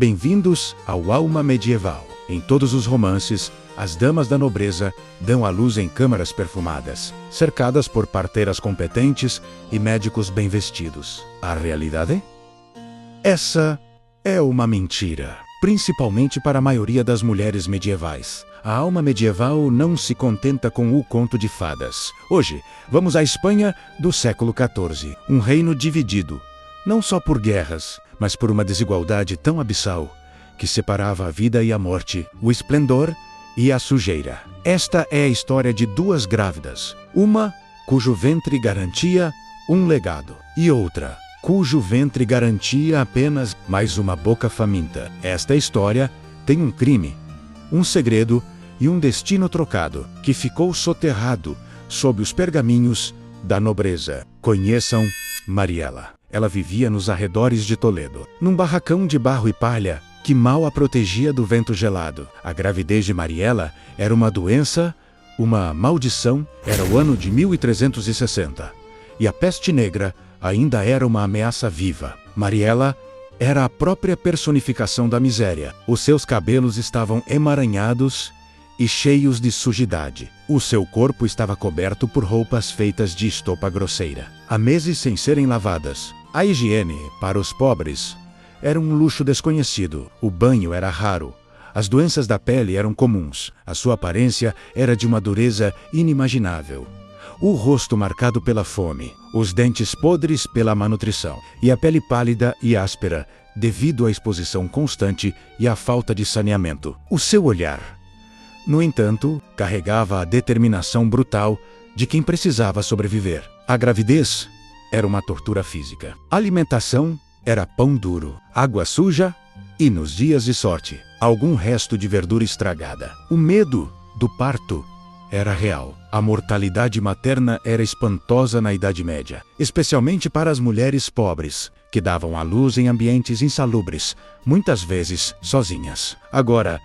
Bem-vindos ao Alma Medieval. Em todos os romances, as damas da nobreza dão à luz em câmaras perfumadas, cercadas por parteiras competentes e médicos bem vestidos. A realidade? Essa é uma mentira, principalmente para a maioria das mulheres medievais. A alma medieval não se contenta com o conto de fadas. Hoje, vamos à Espanha do século XIV, um reino dividido, não só por guerras, mas por uma desigualdade tão abissal que separava a vida e a morte, o esplendor e a sujeira. Esta é a história de duas grávidas, uma cujo ventre garantia um legado, e outra cujo ventre garantia apenas mais uma boca faminta. Esta história tem um crime, um segredo e um destino trocado, que ficou soterrado sob os pergaminhos da nobreza. Conheçam Mariela. Ela vivia nos arredores de Toledo, num barracão de barro e palha que mal a protegia do vento gelado. A gravidez de Mariela era uma doença, uma maldição. Era o ano de 1360, e a peste negra ainda era uma ameaça viva. Mariela era a própria personificação da miséria. Os seus cabelos estavam emaranhados e cheios de sujidade. O seu corpo estava coberto por roupas feitas de estopa grosseira, há meses sem serem lavadas. A higiene, para os pobres, era um luxo desconhecido. O banho era raro. As doenças da pele eram comuns. A sua aparência era de uma dureza inimaginável. O rosto marcado pela fome, os dentes podres pela malnutrição, e a pele pálida e áspera devido à exposição constante e à falta de saneamento. O seu olhar, no entanto, carregava a determinação brutal de quem precisava sobreviver. A gravidez era uma tortura física. A alimentação era pão duro, água suja e, nos dias de sorte, algum resto de verdura estragada. O medo do parto era real. A mortalidade materna era espantosa na Idade Média, especialmente para as mulheres pobres, que davam à luz em ambientes insalubres, muitas vezes sozinhas. Agora,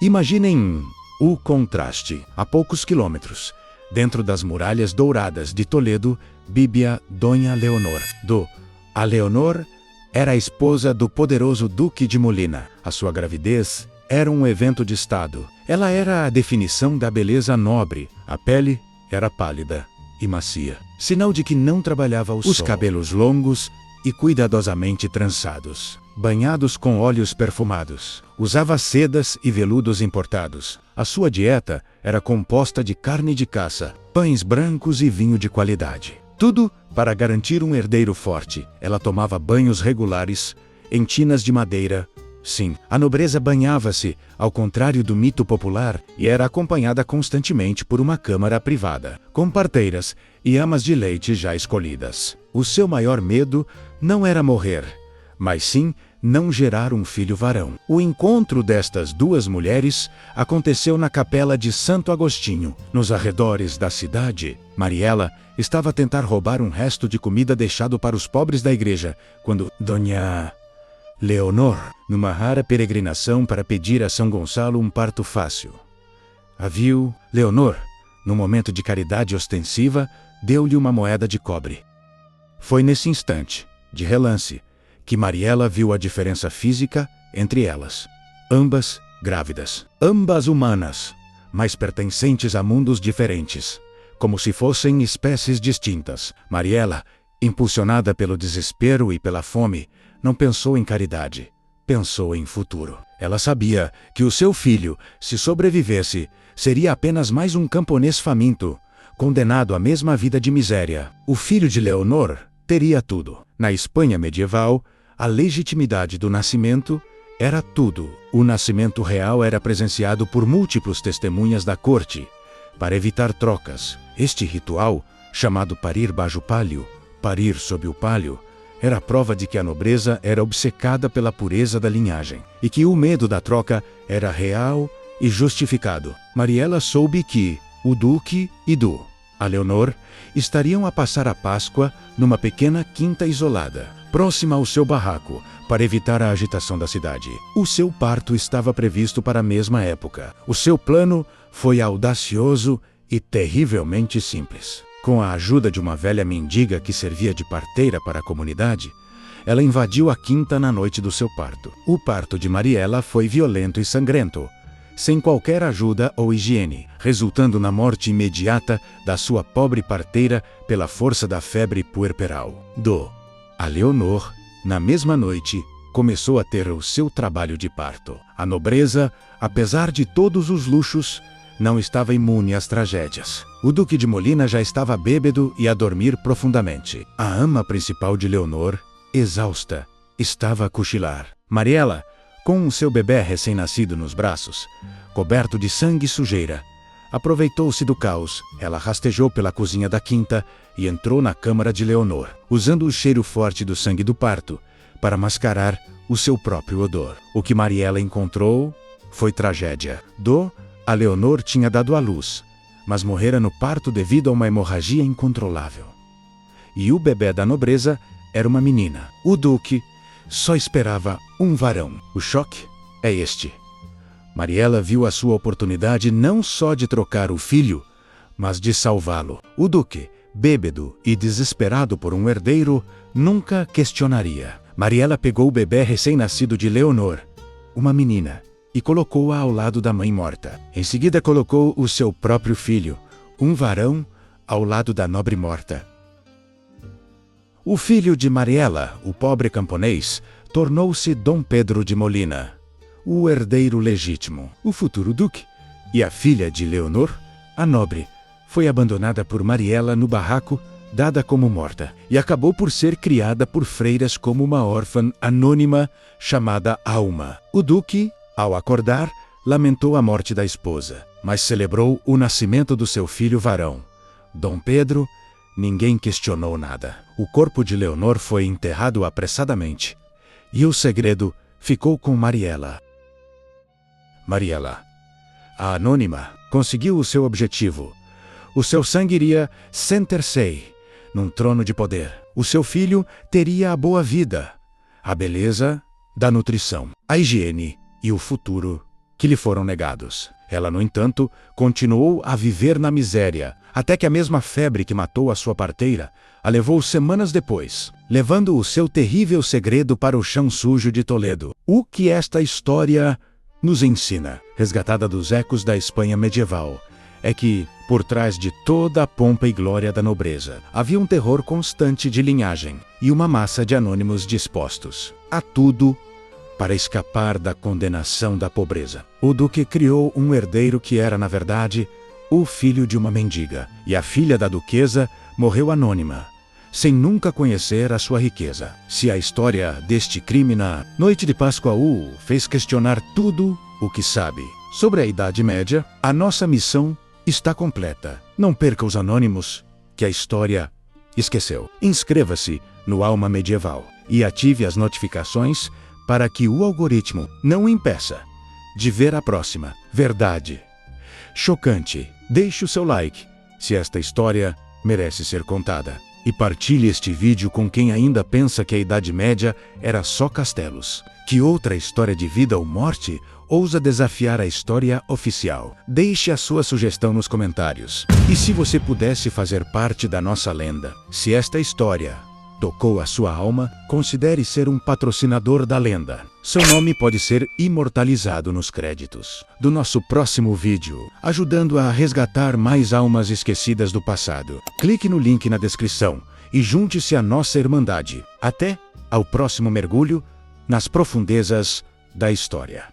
imaginem o contraste. A poucos quilômetros, dentro das muralhas douradas de Toledo, vivia Dona Leonor. A Leonor era a esposa do poderoso Duque de Molina. A sua gravidez era um evento de estado. Ela era a definição da beleza nobre. A pele era pálida e macia, sinal de que não trabalhava o sol. Os cabelos longos e cuidadosamente trançados, banhados com óleos perfumados. Usava sedas e veludos importados. A sua dieta era composta de carne de caça, pães brancos e vinho de qualidade. Tudo para garantir um herdeiro forte. Ela tomava banhos regulares em tinas de madeira. Sim, a nobreza banhava-se, ao contrário do mito popular, e era acompanhada constantemente por uma câmara privada, com parteiras e amas de leite já escolhidas. O seu maior medo não era morrer, mas sim não gerar um filho varão. O encontro destas duas mulheres aconteceu na capela de Santo Agostinho, nos arredores da cidade. Mariela estava a tentar roubar um resto de comida deixado para os pobres da igreja, quando Dona Leonor, numa rara peregrinação para pedir a São Gonçalo um parto fácil, a viu. Leonor, num momento de caridade ostensiva, deu-lhe uma moeda de cobre. Foi nesse instante, de relance, que Mariela viu a diferença física entre elas. Ambas grávidas, ambas humanas, mas pertencentes a mundos diferentes, como se fossem espécies distintas. Mariela, impulsionada pelo desespero e pela fome, não pensou em caridade, pensou em futuro. Ela sabia que o seu filho, se sobrevivesse, seria apenas mais um camponês faminto, condenado à mesma vida de miséria. O filho de Leonor teria tudo. Na Espanha medieval, a legitimidade do nascimento era tudo. O nascimento real era presenciado por múltiplos testemunhas da corte. Para evitar trocas, este ritual, chamado parir bajo palio, parir sob o palio, era a prova de que a nobreza era obcecada pela pureza da linhagem, e que o medo da troca era real e justificado. Mariela soube que o Duque e a Leonor estariam a passar a Páscoa numa pequena quinta isolada, próxima ao seu barraco, para evitar a agitação da cidade. O seu parto estava previsto para a mesma época. O seu plano foi audacioso e terrivelmente simples. Com a ajuda de uma velha mendiga que servia de parteira para a comunidade, ela invadiu a quinta na noite do seu parto. O parto de Mariela foi violento e sangrento, sem qualquer ajuda ou higiene, resultando na morte imediata da sua pobre parteira pela força da febre puerperal. A Leonor, na mesma noite, começou a ter o seu trabalho de parto. A nobreza, apesar de todos os luxos, não estava imune às tragédias. O Duque de Molina já estava bêbado e a dormir profundamente. A ama principal de Leonor, exausta, estava a cochilar. Mariela, com o seu bebê recém-nascido nos braços, coberto de sangue e sujeira, aproveitou-se do caos. Ela rastejou pela cozinha da quinta e entrou na câmara de Leonor, usando o cheiro forte do sangue do parto para mascarar o seu próprio odor. O que Mariela encontrou foi tragédia. A Leonor tinha dado à luz, mas morrera no parto devido a uma hemorragia incontrolável. E o bebê da nobreza era uma menina. O Duque só esperava um varão. O choque é este. Mariela viu a sua oportunidade não só de trocar o filho, mas de salvá-lo. O Duque, bêbado e desesperado por um herdeiro, nunca questionaria. Mariela pegou o bebê recém-nascido de Leonor, uma menina, e colocou-a ao lado da mãe morta. Em seguida colocou o seu próprio filho, um varão, ao lado da nobre morta. O filho de Mariela, o pobre camponês, tornou-se Dom Pedro de Molina, o herdeiro legítimo. O futuro duque e a filha de Leonor, a nobre, foi abandonada por Mariela no barraco, dada como morta, e acabou por ser criada por freiras como uma órfã anônima chamada Alma. O duque, ao acordar, lamentou a morte da esposa, mas celebrou o nascimento do seu filho varão, Dom Pedro. Ninguém questionou nada. O corpo de Leonor foi enterrado apressadamente, e o segredo ficou com Mariela. Mariela, a anônima, conseguiu o seu objetivo. O seu sangue iria sentar-se num trono de poder. O seu filho teria a boa vida, a beleza da nutrição, a higiene e o futuro que lhe foram negados. Ela, no entanto, continuou a viver na miséria, até que a mesma febre que matou a sua parteira a levou semanas depois, levando o seu terrível segredo para o chão sujo de Toledo. O que esta história nos ensina, resgatada dos ecos da Espanha medieval, é que, por trás de toda a pompa e glória da nobreza, havia um terror constante de linhagem e uma massa de anônimos dispostos a tudo para escapar da condenação da pobreza. O duque criou um herdeiro que era, na verdade, o filho de uma mendiga, e a filha da duquesa morreu anônima, sem nunca conhecer a sua riqueza. Se a história deste crime na noite de Páscoa o fez questionar tudo o que sabe sobre a Idade Média, a nossa missão está completa. Não perca os anônimos que a história esqueceu. Inscreva-se no Alma Medieval e ative as notificações para que o algoritmo não o impeça de ver a próxima verdade chocante. Deixe o seu like se esta história merece ser contada. E partilhe este vídeo com quem ainda pensa que a Idade Média era só castelos. Que outra história de vida ou morte ousa desafiar a história oficial? Deixe a sua sugestão nos comentários. E se você pudesse fazer parte da nossa lenda, se esta história tocou a sua alma, considere ser um patrocinador da lenda. Seu nome pode ser imortalizado nos créditos do nosso próximo vídeo, ajudando a resgatar mais almas esquecidas do passado. Clique no link na descrição e junte-se à nossa irmandade. Até ao próximo mergulho nas profundezas da história.